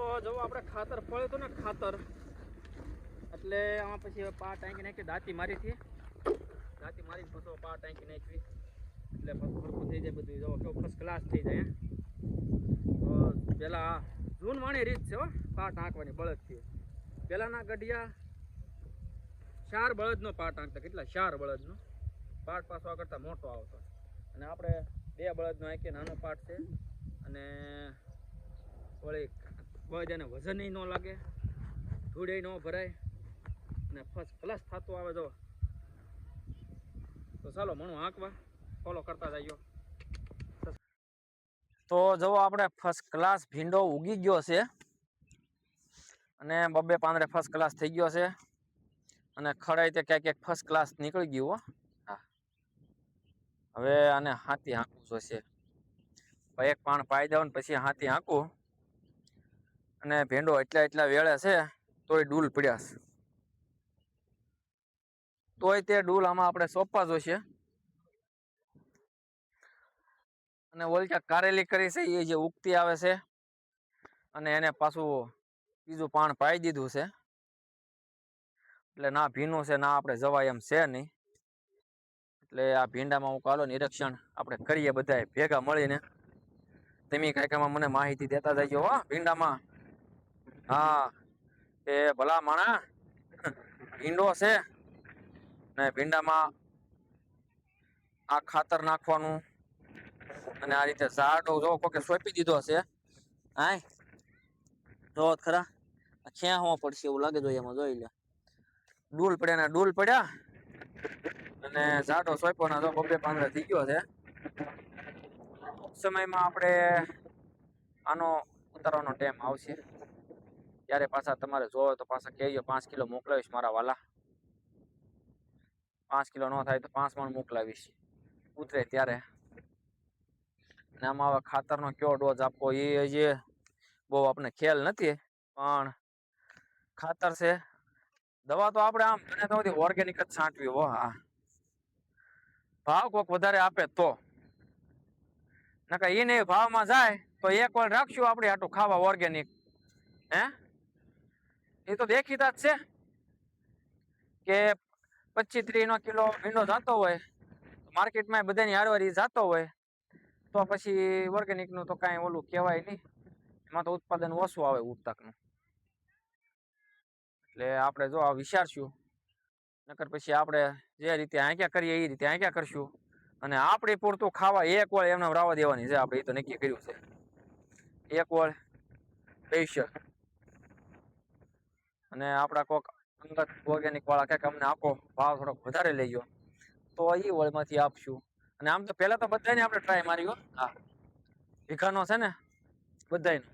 તો જો આપણે ખાતર પડ્યું હતું ને ખાતર એટલે આમાં પછી પા ટાંકી નાખી દાંતી મારી હતી દાંતી મારીને પછી પા ટાંકી નાખી એટલે પછી સરખું થઈ જાય બધું જો કેવું ફર્સ્ટ ક્લાસ થઈ જાય તો પેલા જૂન વાણી રીત છે હો પા ટાંકવાની બળદથી પેલાના ગઢિયા 4 બળદનો પા ટાંકતા કેટલા 4 બળદનો પાટ પાછો આ કરતા મોટો આવતો અને આપણે 2 બળદનો આંકી નાનો પાટ છે અને વળી બળદને વજન ન લાગે ધૂળે ન ભરાય અને ફર્સ્ટ ક્લાસ થતું આવે જો તો ચાલો મણું હાંકવા ફોલો કરતા જઈયો તો જો આપણે ફર્સ્ટ ક્લાસ ભીંડો ઉગી ગયો છે અને બબ્બે પાંદડે ફર્સ્ટ ક્લાસ થઈ ગયો છે અને ખડાઈ તે ક્યાંક ફર્સ્ટ ક્લાસ નીકળી ગયું હો હા હવે આને હાથી હાંકવું જોશે એક પાણ પાઈ દઉં ને પછી હાથી હાંકું અને ભીંડો એટલા વેળે છે તોય ડૂલ પડ્યા છે તોય તે ડૂલ આમાં આપણે સોંપવા જોઈશે અને ઓલચા કારેલી કરી છે એ જે ઉગતી આવે છે અને એને પાછું બીજું પાણ પાઈ દીધું છે એટલે ના ભીનું છે ના આપણે જવાય એમ છે નહીં એટલે આ ભીંડામાં હું કાલો નિરીક્ષણ આપણે કરીએ બધાએ ભેગા મળીને તમે કાંઈકમાં મને માહિતી દેતા જજો હો ભીંડામાં હા એ ભલા માણા ભીંડો છે ને ભીંડામાં આ ખાતર નાખવાનું અને આ રીતે ઝાડો જો કોકે સોંપી દીધો છે હાય જો ખરા ક્યાં હોવા પડશે એવું લાગે જોઈએ એમાં જોઈ લે ડૂલ પડ્યા ને ડૂલ પડ્યા અને ઝાડો સોંપવાના જો બબ્બે પાંદડા થઈ ગયો છે સમયમાં આપણે આનો ઉતારવાનો ટાઈમ આવશે ત્યારે પાછા તમારે જોવો તો પાછા કહેજો 5 કિલો મોકલાવીશ મારા વાલા 5 કિલો ન થાય તો 5 મણ મોકલાવીશ ઉતરે ત્યારે અને આમાં હવે ખાતરનો કયો ડોઝ આપવો એ જે બહુ આપણે ખ્યાલ નથી પણ ખાતર છે દવા તો આપણે આમ મને તો ઓર્ગેનિક જ છાંટવી હો હા ભાવ કોઈક વધારે આપે તો નકા એને ભાવમાં જાય તો એક વાર રાખશું આપણે આટલું ખાવા ઓર્ગેનિક હે એ તો દેખીતા જ છે કે 25-30 કિલો ભીંડો જતો હોય માર્કેટમાં બધાની હારવારી જતો હોય તો પછી ઓર્ગેનિકનું તો કાંઈ ઓલું કહેવાય નહીં એમાં તો ઉત્પાદન ઓછું આવે ઉત્પાકનું એટલે આપણે જો આ વિચારશું નકર પછી આપણે જે રીતે આંક્યા કરીએ એ રીતે આંક્યા કરશું અને આપણે પૂરતું ખાવા એક વળ એમને રાવા દેવાની છે આપણે એ તો નક્કી કર્યું છે એક વળ પૈસા અને આપણા કોક અંગત ઓર્ગેનિક વાળા કંઈક અમને આપો ભાવ થોડોક વધારે લઈ તો એ વળમાંથી આપશું અને આમ તો પહેલા તો બધાને આપણે ટ્રાય માર્યો હા ભીખાનો છે ને બધાને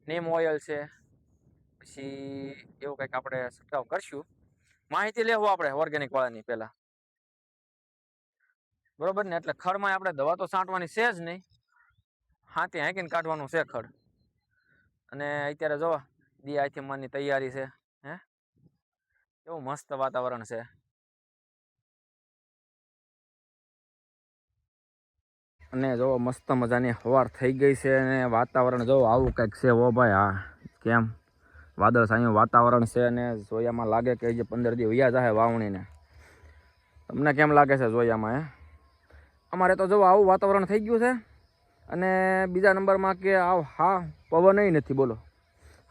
નીમ ઓઇલ છે પછી એવું કંઈક આપણે છંટકાવ કરશું માહિતી લેવું આપણે ઓર્ગેનિક વાળાની પહેલા બરોબર ને એટલે ખડમાં આપણે દવા તો છાંટવાની છે જ નહીં હાથી હાંકીને કાઢવાનું છે ખડ અને અત્યારે જો દિયાથીમાની તૈયારી છે હે કેવું મસ્ત વાતાવરણ છે અને જો મસ્ત મજાની હવાર થઈ ગઈ છે અને વાતાવરણ જો આવું કંઈક છે ઓ ભાઈ હા કેમ વાદળ છાયું વાતાવરણ છે અને જોયામાં લાગે કે જે 15 દી વયા જાય વાવણીને તમને કેમ લાગે છે જોયામાં હે અમારે તો જો આવું વાતાવરણ થઈ ગયું છે અને બીજા નંબરમાં કે આવ હા પવન નથી બોલો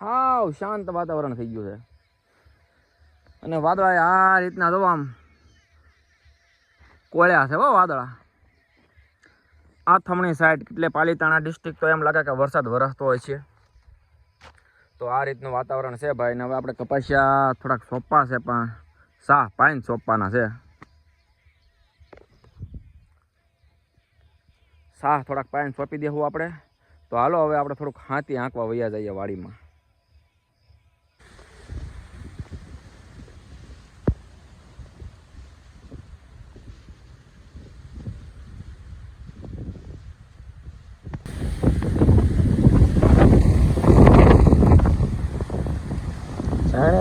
હાવ શાંત વાતાવરણ થઈ ગયું છે અને વાદળા આ રીતના જો આમ કોળ્યા છે હો વાદળા આ થમણી સાઈડ એટલે પાલીતાણા ડિસ્ટ્રિક્ટ તો એમ લાગે કે વરસાદ વરસતો હોય છે તો આ રીતનું વાતાવરણ છે ભાઈ ને હવે આપણે કપાસિયા થોડાક સોંપવા છે પણ સાહ પાઈને સોંપવાના છે સાહ થોડાક પાઈને સોંપી દેવું આપણે તો હાલો હવે આપણે થોડુંક હાથી હાંકવા વયા જઈએ વાડીમાં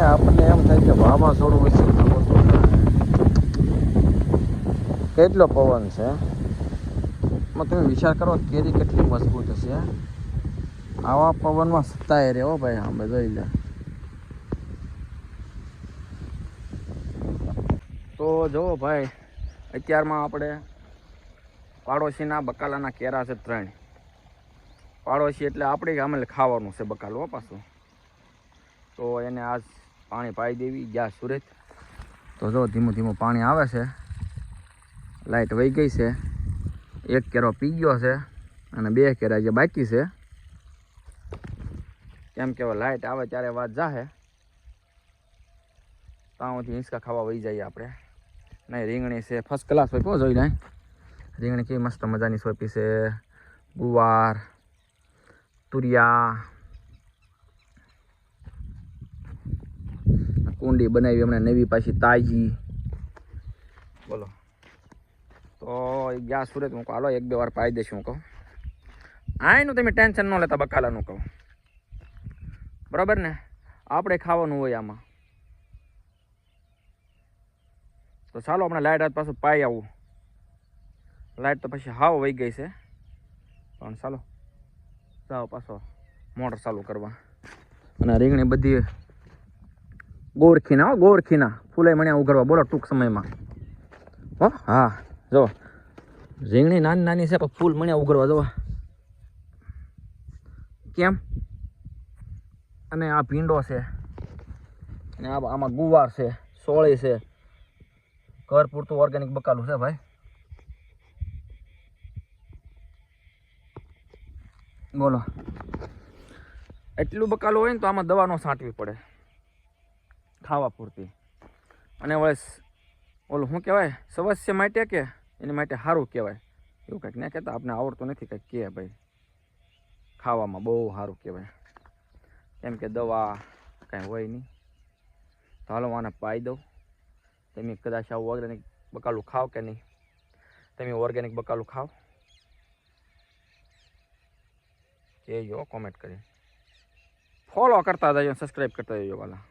આપણને એમ થાય કે વાવાઝોડું વિશે ખબર તો કેટલો પવન છે તમે વિચાર કરો કેરી કેટલી મજબૂત હશે આવા પવનમાં સતાય રે હો ભાઈ, આમ જોઈ લે. તો જો ભાઈ, અત્યારમાં આપણે પાડોશીના બકાલાના કેરા છે 3. પાડોશી એટલે આપણે ગામે ખાવાનું છે બકાલું હો પાછું. તો એને આજ પાણી પાઈ દેવી ગયા સુરત. તો જો ધીમું ધીમું પાણી આવે છે, લાઈટ વહી ગઈ છે, 1 કેરો પી ગયો છે અને 2 કેરા જે બાકી છે. કેમ કે લાઈટ આવે ત્યારે વાત જાહે, ત્યાંથી હિંચકા ખાવા વહી જઈએ આપણે. નહીં, રીંગણી છે ફર્સ્ટ ક્લાસ હોય કહો, જોઈ ને રીંગણી કેવી મસ્ત મજાની સોંપી છે. ગુવાર, તુરિયા, કુંડી બનાવી હમણાં નવી પાછી તાજી. બોલો. તો ગયા સુરત હું હાલો 1-2 વાર પાઈ દઈશું. હું કહું આનું તમે ટેન્શન ન લેતા, બકાલાનું કહું બરાબર ને. આપણે ખાવાનું હોય આમાં. તો ચાલો હમણાં લાઇટ આજ પાછું પાઈ આવું. લાઇટ તો પછી હાવ વહી ગઈ છે, પણ ચાલો જાઓ પાછો મોટર ચાલુ કરવા. અને રીંગણી બધી ગોરખીના ગોરખીના ફૂલે મણ્યા ઉઘરવા. બોલો ટૂંક સમયમાં હો. હા જો રીંગણી નાની નાની છે, પણ ફૂલ મણ્યા ઉઘરવા જોવા કેમ. અને આ ભીંડો છે, અને આમાં ગુવાર છે, સોળી છે. ઘર પૂરતું ઓર્ગેનિક બકાલું છે ભાઈ. બોલો, એટલું બકાલું હોય ને તો આમાં દવા ન છાંટવી પડે, ખાવા પૂરતી. અને હવે ઓલું શું કહેવાય, સ્વાસ્થ્ય માટે કે એની માટે સારું કહેવાય એવું કંઈક ને કહેતા. આપણે આવડતું નથી કંઈક કહે ભાઈ. ખાવામાં બહુ સારું કહેવાય, કેમ કે દવા કાંઈ હોય નહીં. તો હાલો આને પાઈ દઉં. તમે કદાચ આવું ઓર્ગેનિક બકાલું ખાવ કે નહીં, તમે ઓર્ગેનિક બકાલું ખાવ કહેજો કોમેન્ટ કરી. ફોલો કરતા જજો, સબસ્ક્રાઈબ કરતા જજો વાલા.